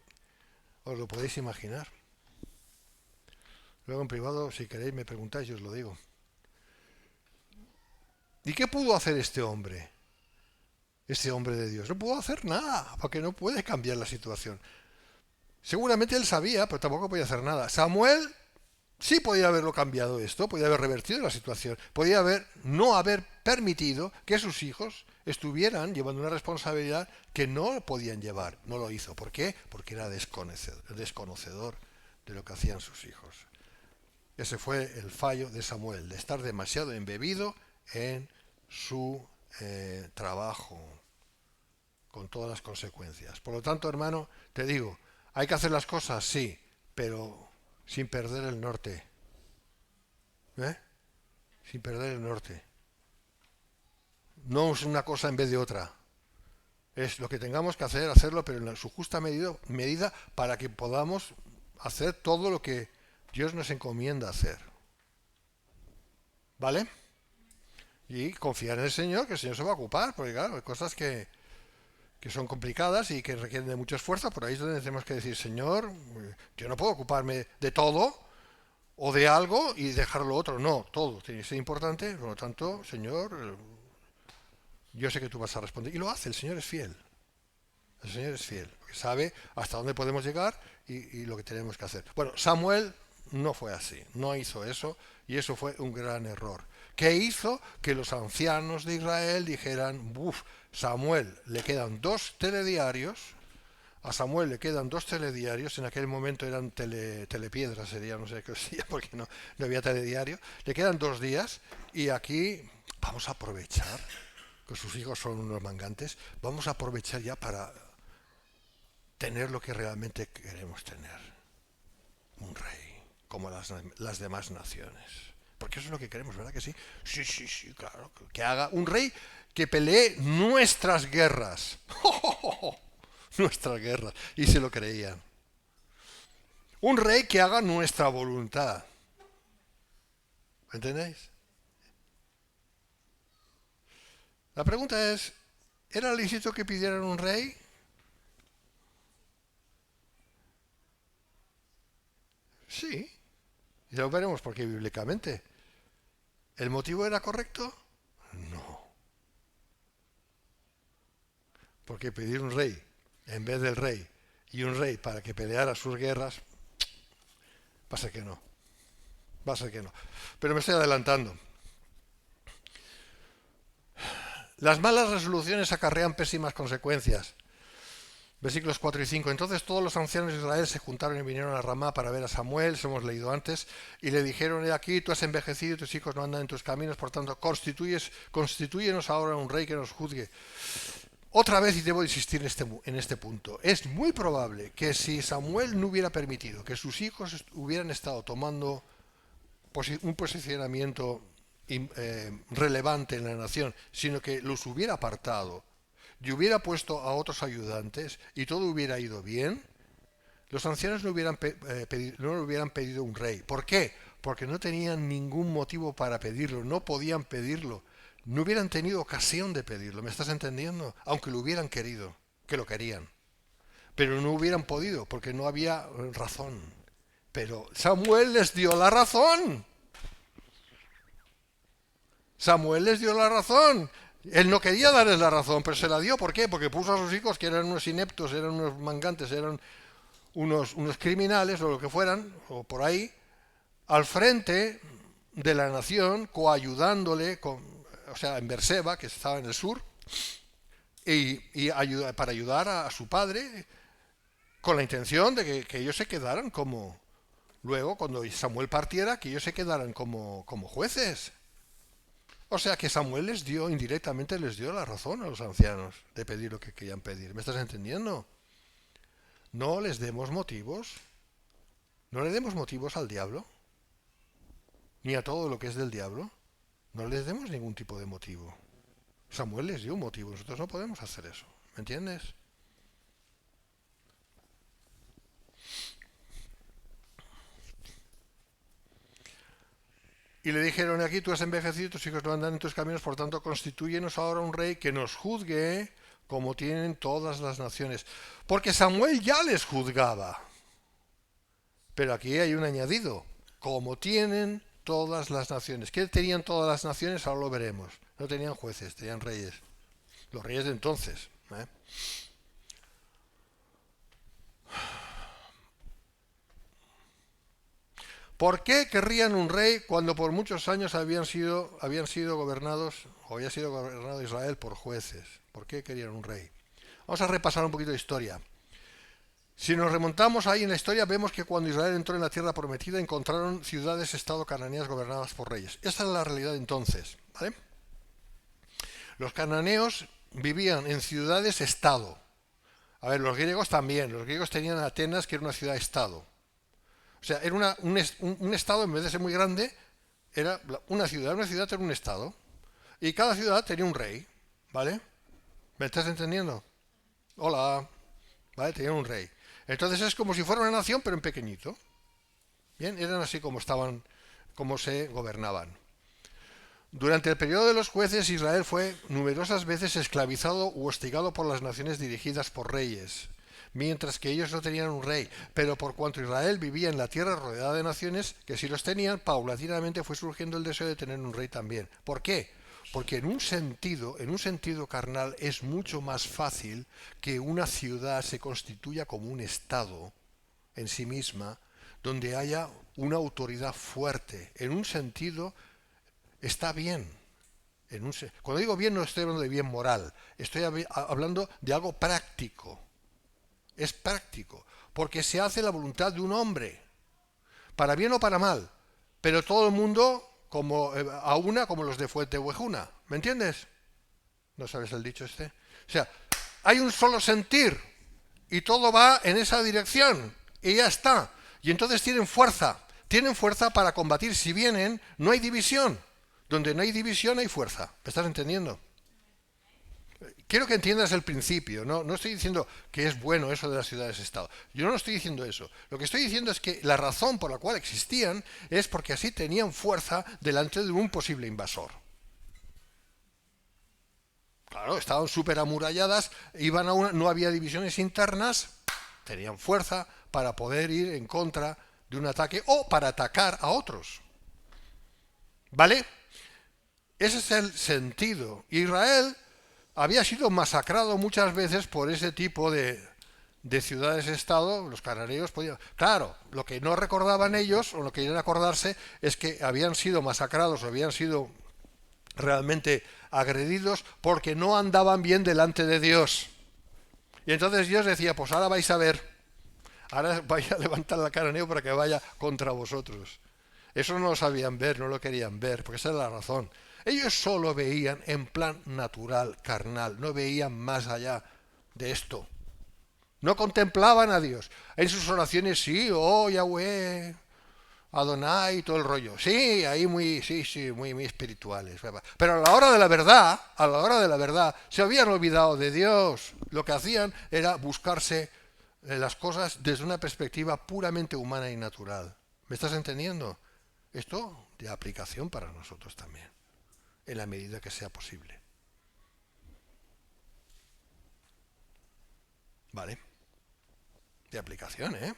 os lo podéis imaginar. Luego en privado, si queréis, me preguntáis y os lo digo. ¿Y qué pudo hacer este hombre? Este hombre de Dios. No pudo hacer nada, porque no puede cambiar la situación. Seguramente él sabía, pero tampoco podía hacer nada. Samuel Sí podía haberlo cambiado esto, podía haber revertido la situación, podía haber no haber permitido que sus hijos estuvieran llevando una responsabilidad que no podían llevar. No lo hizo. ¿Por qué? Porque era desconocedor de lo que hacían sus hijos. Ese fue el fallo de Samuel, de estar demasiado embebido en su trabajo, con todas las consecuencias. Por lo tanto, hermano, te digo, hay que hacer las cosas, sí, pero sin perder el norte. ¿Eh? Sin perder el norte. No es una cosa en vez de otra. Es lo que tengamos que hacer, hacerlo, pero en su justa medida para que podamos hacer todo lo que Dios nos encomienda hacer. ¿Vale? Y confiar en el Señor, que el Señor se va a ocupar, porque claro, hay cosas que son complicadas y que requieren de mucho esfuerzo, por ahí es donde tenemos que decir, Señor, yo no puedo ocuparme de todo o de algo y dejar lo otro. No, todo tiene que ser importante, por lo tanto, Señor, yo sé que tú vas a responder. Y lo hace, el Señor es fiel. El Señor es fiel, porque sabe hasta dónde podemos llegar y lo que tenemos que hacer. Bueno, Samuel no fue así, no hizo eso, y eso fue un gran error. ¿Qué hizo? Que los ancianos de Israel dijeran, buf, Samuel, le quedan 2 telediarios, a Samuel le quedan 2 telediarios, en aquel momento eran telepiedras, sería, no sé qué sería, porque no había telediario, le quedan 2 días, y aquí vamos a aprovechar, que sus hijos son unos mangantes, vamos a aprovechar ya para tener lo que realmente queremos tener, un rey, como las demás naciones. Porque eso es lo que queremos, ¿verdad que sí? Sí, sí, sí, claro. Que haga un rey que pelee nuestras guerras. Nuestras guerras. Y se lo creían. Un rey que haga nuestra voluntad. ¿Entendéis? La pregunta es, ¿era lícito que pidieran un rey? Sí. Y lo veremos porque bíblicamente. ¿El motivo era correcto? No. Porque pedir un rey en vez del rey y un rey para que peleara sus guerras, va a ser que no. Va a ser que no. Pero me estoy adelantando. Las malas resoluciones acarrean pésimas consecuencias. Versículos 4 y 5. Entonces todos los ancianos de Israel se juntaron y vinieron a Ramá para ver a Samuel, eso hemos leído antes, y le dijeron, he aquí, tú has envejecido y tus hijos no andan en tus caminos, por tanto, constitúyenos ahora un rey que nos juzgue. Otra vez, y debo insistir en este punto, es muy probable que si Samuel no hubiera permitido que sus hijos hubieran estado tomando un posicionamiento relevante en la nación, sino que los hubiera apartado y hubiera puesto a otros ayudantes y todo hubiera ido bien, los ancianos no le hubieran pedido un rey. ¿Por qué? Porque no tenían ningún motivo para pedirlo, no podían pedirlo, no hubieran tenido ocasión de pedirlo, ¿me estás entendiendo? Aunque lo hubieran querido, que lo querían, pero no hubieran podido porque no había razón. Pero Samuel les dio la razón. Samuel les dio la razón. Él no quería darles la razón, pero se la dio. ¿Por qué? Porque puso a sus hijos, que eran unos ineptos, eran unos mangantes, eran unos criminales o lo que fueran, o por ahí, al frente de la nación, coayudándole, o sea, en Berseba, que estaba en el sur, para ayudar a su padre, con la intención de que ellos se quedaran como, luego, cuando Samuel partiera, que ellos se quedaran como jueces. O sea que Samuel indirectamente les dio la razón a los ancianos de pedir lo que querían pedir. ¿Me estás entendiendo? No les demos motivos. No le demos motivos al diablo, ni a todo lo que es del diablo. No les demos ningún tipo de motivo. Samuel les dio un motivo, nosotros no podemos hacer eso. ¿Me entiendes? Y le dijeron, aquí tú has envejecido, tus hijos no andan en tus caminos, por tanto constitúyenos ahora un rey que nos juzgue como tienen todas las naciones. Porque Samuel ya les juzgaba. Pero aquí hay un añadido, como tienen todas las naciones. ¿Qué tenían todas las naciones? Ahora lo veremos. No tenían jueces, tenían reyes. Los reyes de entonces. ¿Por qué querrían un rey cuando por muchos años había sido gobernado Israel por jueces? ¿Por qué querían un rey? Vamos a repasar un poquito de historia. Si nos remontamos ahí en la historia, vemos que cuando Israel entró en la tierra prometida encontraron ciudades-estado cananeas gobernadas por reyes. Esta es la realidad entonces, ¿vale? Los cananeos vivían en ciudades-estado. A ver, los griegos también. Los griegos tenían Atenas, que era una ciudad-estado. O sea, era un estado, en vez de ser muy grande, era una ciudad. Una ciudad era un estado. Y cada ciudad tenía un rey, ¿vale? ¿Me estás entendiendo? Hola, ¿vale? Tenían un rey. Entonces es como si fuera una nación, pero en pequeñito. Bien, eran así como estaban, como se gobernaban. Durante el periodo de los jueces, Israel fue numerosas veces esclavizado u hostigado por las naciones dirigidas por reyes, mientras que ellos no tenían un rey. Pero por cuanto Israel vivía en la tierra rodeada de naciones que sí los tenían, paulatinamente fue surgiendo el deseo de tener un rey también. ¿Por qué? Porque en un sentido carnal, es mucho más fácil que una ciudad se constituya como un estado en sí misma, donde haya una autoridad fuerte. En un sentido está bien. Cuando digo bien no estoy hablando de bien moral, estoy hablando de algo práctico. Es práctico, porque se hace la voluntad de un hombre, para bien o para mal, pero todo el mundo como a una como los de Fuenteovejuna, ¿me entiendes? ¿No sabes el dicho este? O sea, hay un solo sentir y todo va en esa dirección y ya está. Y entonces tienen fuerza para combatir. Si vienen, no hay división. Donde no hay división hay fuerza. ¿Me estás entendiendo? Quiero que entiendas el principio, ¿no? No estoy diciendo que es bueno eso de las ciudades-estado. Yo no estoy diciendo eso. Lo que estoy diciendo es que la razón por la cual existían es porque así tenían fuerza delante de un posible invasor. Claro, estaban súper amuralladas, no había divisiones internas, tenían fuerza para poder ir en contra de un ataque o para atacar a otros. ¿Vale? Ese es el sentido. Israel había sido masacrado muchas veces por ese tipo de ciudades-estado. Los cananeos podían... Claro, lo que no recordaban ellos, o lo que querían acordarse, es que habían sido masacrados o habían sido realmente agredidos porque no andaban bien delante de Dios. Y entonces Dios decía, pues ahora vais a ver, ahora vais a levantar al cananeo para que vaya contra vosotros. Eso no lo sabían ver, no lo querían ver, porque esa es la razón. Ellos solo veían en plan natural, carnal, no veían más allá de esto. No contemplaban a Dios. En sus oraciones sí, oh Yahweh, Adonai y todo el rollo. Sí, ahí muy espirituales. Pero a la hora de la verdad, se habían olvidado de Dios. Lo que hacían era buscarse las cosas desde una perspectiva puramente humana y natural. ¿Me estás entendiendo? Esto de aplicación para nosotros también, en la medida que sea posible. ¿Vale? De aplicación, ¿eh?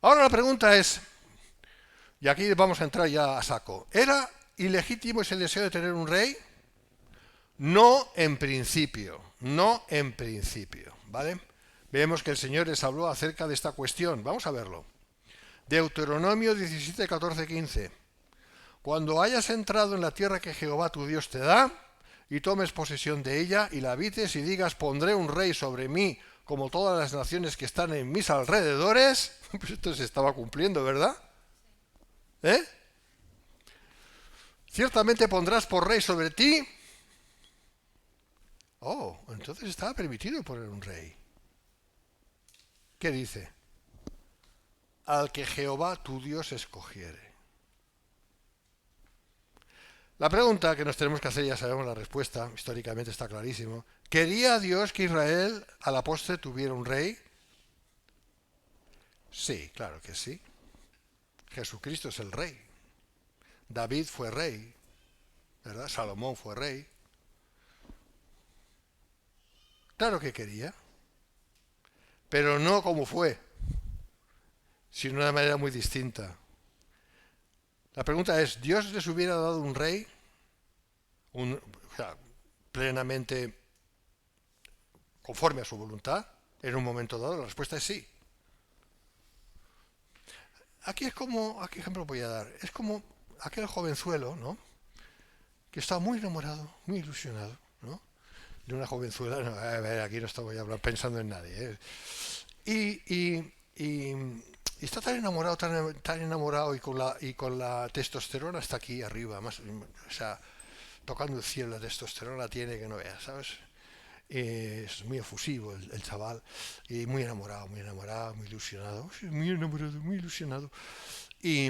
Ahora la pregunta es, y aquí vamos a entrar ya a saco, ¿era ilegítimo ese deseo de tener un rey? No en principio, ¿vale? Vemos que el Señor les habló acerca de esta cuestión. Vamos a verlo. Deuteronomio 17, 14, 15. Cuando hayas entrado en la tierra que Jehová tu Dios te da, y tomes posesión de ella, y la habites, y digas, pondré un rey sobre mí, como todas las naciones que están en mis alrededores, pues esto se estaba cumpliendo, ¿verdad? ¿Eh? Ciertamente pondrás por rey sobre ti. Oh, entonces estaba permitido poner un rey. ¿Qué dice? Al que Jehová tu Dios escogiere. La pregunta que nos tenemos que hacer, ya sabemos la respuesta, históricamente está clarísimo. ¿Quería Dios que Israel a la postre tuviera un rey? Sí, claro que sí. Jesucristo es el rey. David fue rey, ¿verdad? Salomón fue rey. Claro que quería, pero no como fue, sino de una manera muy distinta. La pregunta es, ¿Dios les hubiera dado un rey plenamente conforme a su voluntad en un momento dado? La respuesta es sí. aquí es como, ¿a qué ejemplo voy a dar? Es como aquel jovenzuelo, ¿no? Que está muy enamorado, muy ilusionado, ¿no? De una jovenzuela, no, a ver, aquí no estamos ya pensando en nadie, ¿eh? Y está tan enamorado y con la testosterona está aquí arriba, más, o sea, tocando el cielo, la testosterona tiene que no veas, ¿sabes? Es muy efusivo el chaval y muy enamorado, muy ilusionado, sí, muy enamorado, muy ilusionado y,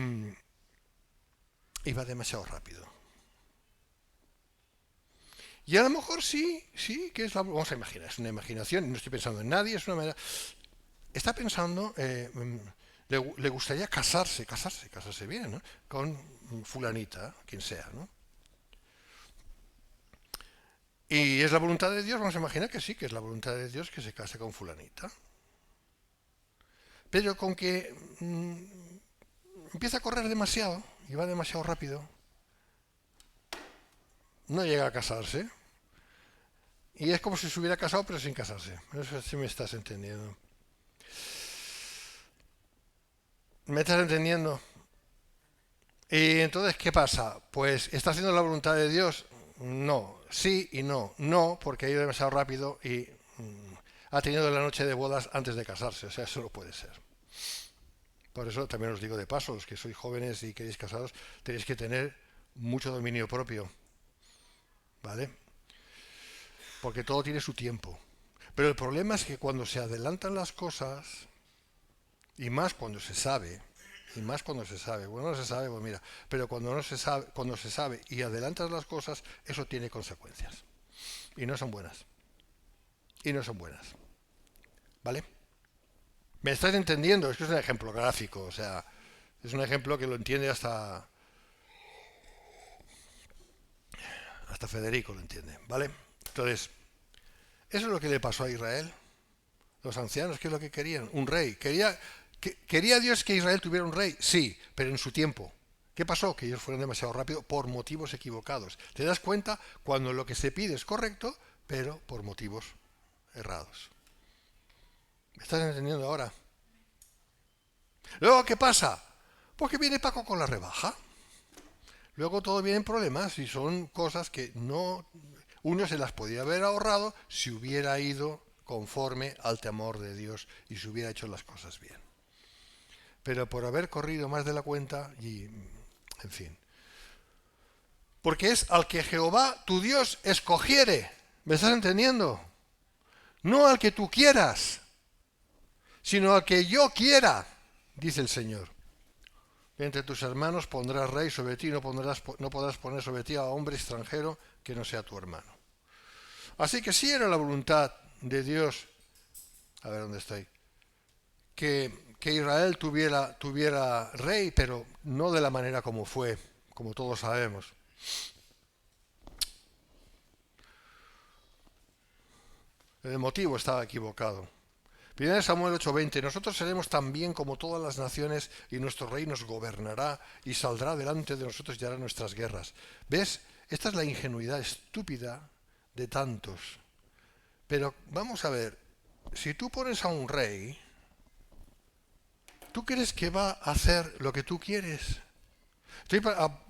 y va demasiado rápido. Y a lo mejor sí, que es vamos a imaginar, es una imaginación, no estoy pensando en nadie, es una manera, está pensando, le gustaría casarse bien, ¿no? Con fulanita, quien sea, ¿no? Y es la voluntad de Dios, vamos a imaginar que sí, que es la voluntad de Dios que se case con fulanita. Pero con que empieza a correr demasiado y va demasiado rápido, no llega a casarse. Y es como si se hubiera casado pero sin casarse. No sé si me estás entendiendo. ¿Me estás entendiendo? Y entonces, ¿qué pasa? Pues, ¿está haciendo la voluntad de Dios? No, sí y no. No, porque ha ido demasiado rápido y ha tenido la noche de bodas antes de casarse. O sea, eso no puede ser. Por eso también os digo de paso, los que sois jóvenes y queréis casaros, tenéis que tener mucho dominio propio, ¿vale? Porque todo tiene su tiempo. Pero el problema es que cuando se adelantan las cosas, y más cuando se sabe, bueno, no se sabe, pues mira, pero cuando no se sabe, cuando se sabe y adelantas las cosas, eso tiene consecuencias. Y no son buenas. Y no son buenas. ¿Vale? ¿Me estáis entendiendo? Es que es un ejemplo gráfico, o sea, es un ejemplo que lo entiende hasta Federico lo entiende, ¿vale? Entonces, eso es lo que le pasó a Israel. Los ancianos, ¿qué es lo que querían? Un rey. ¿Quería Dios que Israel tuviera un rey? Sí, pero en su tiempo. ¿Qué pasó? Que ellos fueron demasiado rápido por motivos equivocados. ¿Te das cuenta? Cuando lo que se pide es correcto, pero por motivos errados. ¿Me estás entendiendo ahora? Luego, ¿qué pasa? Pues que viene Paco con la rebaja. Luego todo viene en problemas y son cosas que no uno se las podía haber ahorrado si hubiera ido conforme al temor de Dios y se hubiera hecho las cosas bien. Pero por haber corrido más de la cuenta y, en fin. Porque es al que Jehová, tu Dios, escogiere. ¿Me estás entendiendo? No al que tú quieras, sino al que yo quiera, dice el Señor. Entre tus hermanos pondrás rey sobre ti, no podrás poner sobre ti a hombre extranjero que no sea tu hermano. Así que sí era la voluntad de Dios, a ver dónde estoy, que Israel tuviera rey, pero no de la manera como fue, como todos sabemos. El motivo estaba equivocado. 1 Samuel 8:20, nosotros seremos tan bien como todas las naciones y nuestro rey nos gobernará y saldrá delante de nosotros y hará nuestras guerras. ¿Ves? Esta es la ingenuidad estúpida de tantos. Pero vamos a ver, si tú pones a un rey, ¿tú crees que va a hacer lo que tú quieres?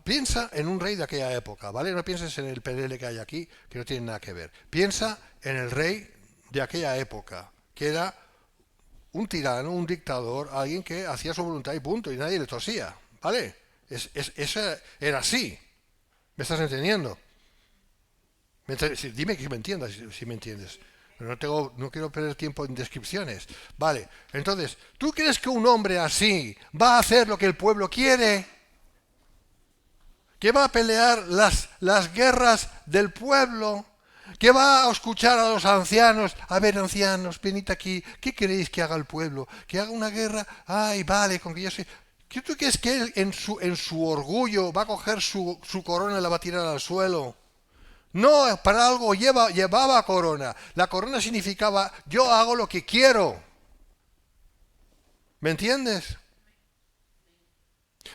Piensa en un rey de aquella época, ¿vale? No pienses en el PNL que hay aquí, que no tiene nada que ver. Piensa en el rey de aquella época, que era un tirano, un dictador, alguien que hacía su voluntad y punto, y nadie le tosía, ¿vale? Eso era así. ¿Me estás entendiendo? Dime que me entiendas, si me entiendes. No quiero perder tiempo en descripciones. Vale, entonces, ¿tú crees que un hombre así va a hacer lo que el pueblo quiere? ¿Que va a pelear las guerras del pueblo? ¿Que va a escuchar a los ancianos? A ver, ancianos, venid aquí. ¿Qué queréis que haga el pueblo? ¿Que haga una guerra? Ay, vale, con que yo soy... ¿Tú crees que él en su orgullo va a coger su corona y la va a tirar al suelo? No, para algo llevaba corona. La corona significaba yo hago lo que quiero. ¿Me entiendes?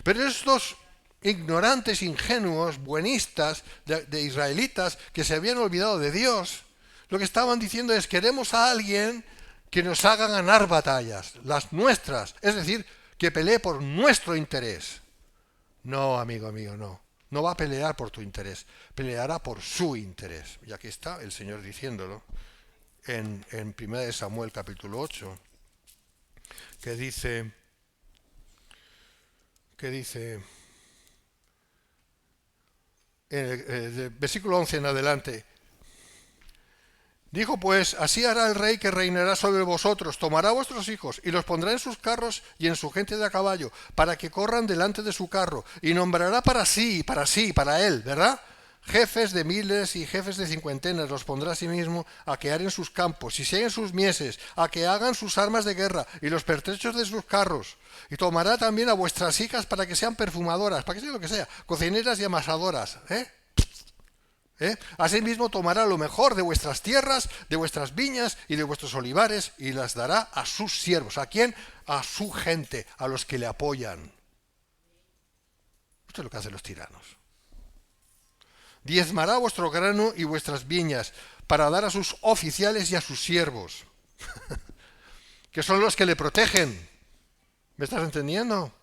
Pero estos ignorantes, ingenuos, buenistas de israelitas que se habían olvidado de Dios, lo que estaban diciendo es queremos a alguien que nos haga ganar batallas, las nuestras. Es decir, que pelee por nuestro interés. No, amigo mío, no. No va a pelear por tu interés, peleará por su interés. Y aquí está el Señor diciéndolo en 1 Samuel capítulo 8, que dice, en el versículo 11 en adelante, dijo pues, así hará el rey que reinará sobre vosotros, tomará a vuestros hijos y los pondrá en sus carros y en su gente de a caballo, para que corran delante de su carro, y nombrará para él, ¿verdad? Jefes de miles y jefes de cincuentenas los pondrá a sí mismo a que aren sus campos y siguen sus mieses, a que hagan sus armas de guerra y los pertrechos de sus carros. Y tomará también a vuestras hijas para que sean perfumadoras, para que sea lo que sea, cocineras y amasadoras, Asimismo tomará lo mejor de vuestras tierras, de vuestras viñas y de vuestros olivares y las dará a sus siervos. ¿A quién? A su gente, a los que le apoyan. Esto es lo que hacen los tiranos. Diezmará vuestro grano y vuestras viñas para dar a sus oficiales y a sus siervos, que son los que le protegen. ¿Me estás entendiendo?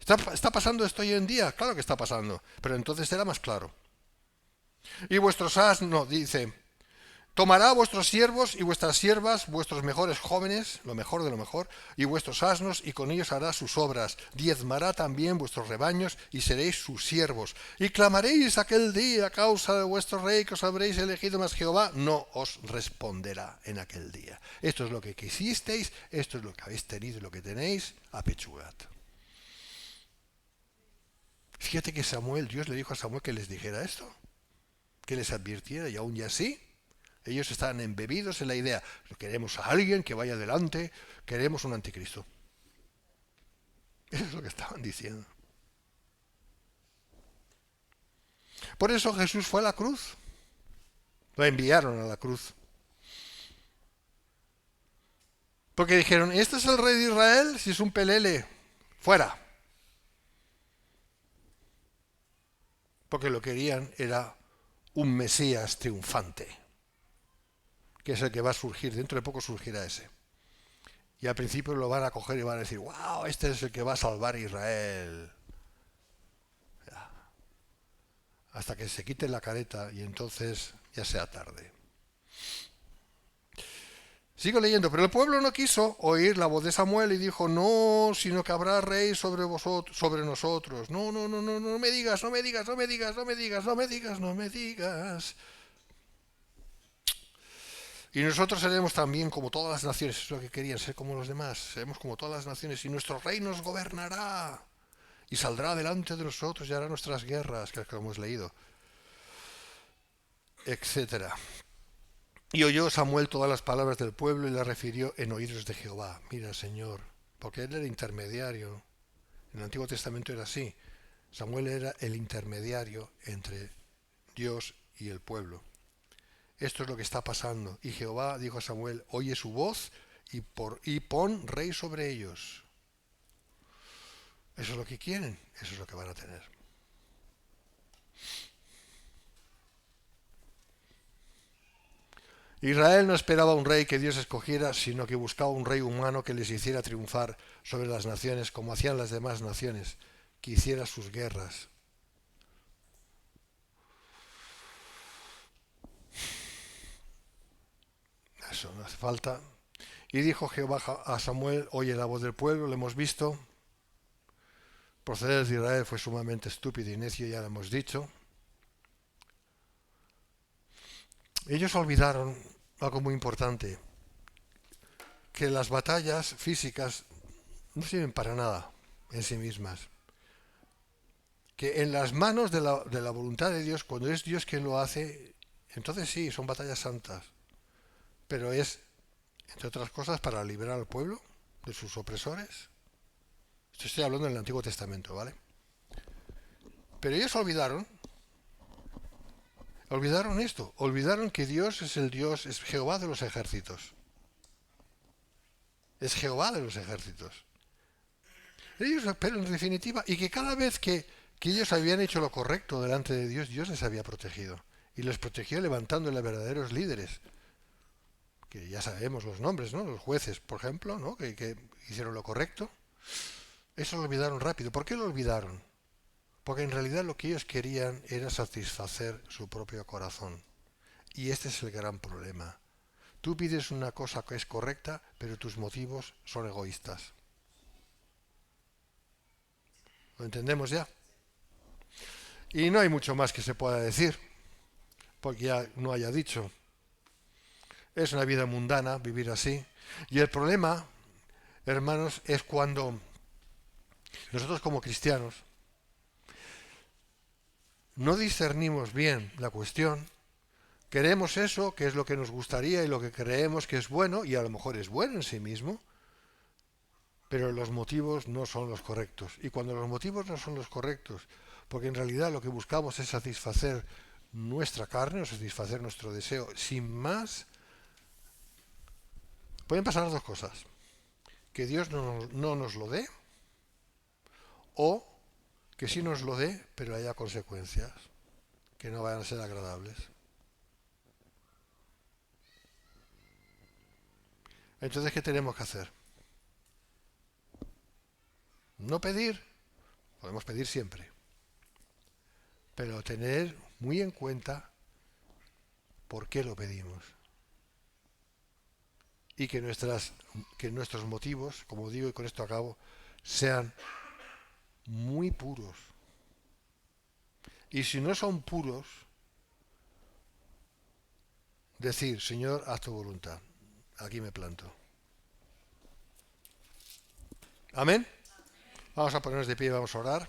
¿Está pasando esto hoy en día? Claro que está pasando, pero entonces será más claro. Y vuestros asnos, dice, tomará a vuestros siervos y vuestras siervas, vuestros mejores jóvenes, lo mejor de lo mejor, y vuestros asnos, y con ellos hará sus obras. Diezmará también vuestros rebaños, y seréis sus siervos. Y clamaréis aquel día a causa de vuestro rey que os habréis elegido, mas Jehová no os responderá en aquel día. Esto es lo que quisisteis, esto es lo que habéis tenido y lo que tenéis, apechugad. Fíjate que Dios le dijo a Samuel que les dijera esto, que les advirtiera, y aún y así ellos están embebidos en la idea, queremos a alguien que vaya adelante, queremos un anticristo. Eso es lo que estaban diciendo. Por eso Jesús fue a la cruz, lo enviaron a la cruz, porque dijeron, este es el rey de Israel, si es un pelele, fuera, porque lo que querían era un Mesías triunfante, que es el que va a surgir, dentro de poco surgirá ese. Y al principio lo van a coger y van a decir, wow, este es el que va a salvar a Israel. Hasta que se quite la careta y entonces ya sea tarde. Sigo leyendo, pero el pueblo no quiso oír la voz de Samuel y dijo, no, sino que habrá rey sobre vosotros, sobre nosotros. No me digas. Y nosotros seremos también como todas las naciones, eso es lo que querían, ser como los demás, seremos como todas las naciones y nuestro rey nos gobernará y saldrá delante de nosotros y hará nuestras guerras, que hemos leído, etcétera. Y oyó Samuel todas las palabras del pueblo y las refirió en oídos de Jehová. Mira, Señor, porque él era intermediario. En el Antiguo Testamento era así. Samuel era el intermediario entre Dios y el pueblo. Esto es lo que está pasando. Y Jehová dijo a Samuel, oye su voz y pon rey sobre ellos. Eso es lo que quieren, eso es lo que van a tener. Israel no esperaba un rey que Dios escogiera, sino que buscaba un rey humano que les hiciera triunfar sobre las naciones como hacían las demás naciones, que hiciera sus guerras. Eso no hace falta. Y dijo Jehová a Samuel, oye la voz del pueblo, lo hemos visto. Proceder de Israel fue sumamente estúpido y necio, ya lo hemos dicho. Ellos olvidaron algo muy importante, que las batallas físicas no sirven para nada en sí mismas. Que en las manos de la voluntad de Dios, cuando es Dios quien lo hace, entonces sí, son batallas santas. Pero es, entre otras cosas, para liberar al pueblo de sus opresores. Estoy hablando del Antiguo Testamento, ¿vale? Pero ellos olvidaron esto, olvidaron que Dios es el Dios, es Jehová de los ejércitos. Es Jehová de los ejércitos. Ellos, pero en definitiva, y que cada vez que ellos habían hecho lo correcto delante de Dios, Dios les había protegido. Y les protegió levantándole a verdaderos líderes. Que ya sabemos los nombres, ¿no? Los jueces, por ejemplo, ¿no? Que hicieron lo correcto. Eso lo olvidaron rápido. ¿Por qué lo olvidaron? Porque en realidad lo que ellos querían era satisfacer su propio corazón. Y este es el gran problema. Tú pides una cosa que es correcta, pero tus motivos son egoístas. ¿Lo entendemos ya? Y no hay mucho más que se pueda decir, porque ya no haya dicho. Es una vida mundana vivir así. Y el problema, hermanos, es cuando nosotros como cristianos no discernimos bien la cuestión, queremos eso, que es lo que nos gustaría y lo que creemos que es bueno, y a lo mejor es bueno en sí mismo, pero los motivos no son los correctos. Y cuando los motivos no son los correctos, porque en realidad lo que buscamos es satisfacer nuestra carne o satisfacer nuestro deseo, sin más, pueden pasar dos cosas. Que Dios no nos lo dé, o que sí nos lo dé, pero haya consecuencias que no vayan a ser agradables. Entonces, ¿qué tenemos que hacer? No pedir, podemos pedir siempre, pero tener muy en cuenta por qué lo pedimos. Y que nuestros motivos, como digo y con esto acabo, sean muy puros. Y si no son puros, decir, Señor, haz tu voluntad. Aquí me planto. Amén. Vamos a ponernos de pie y vamos a orar.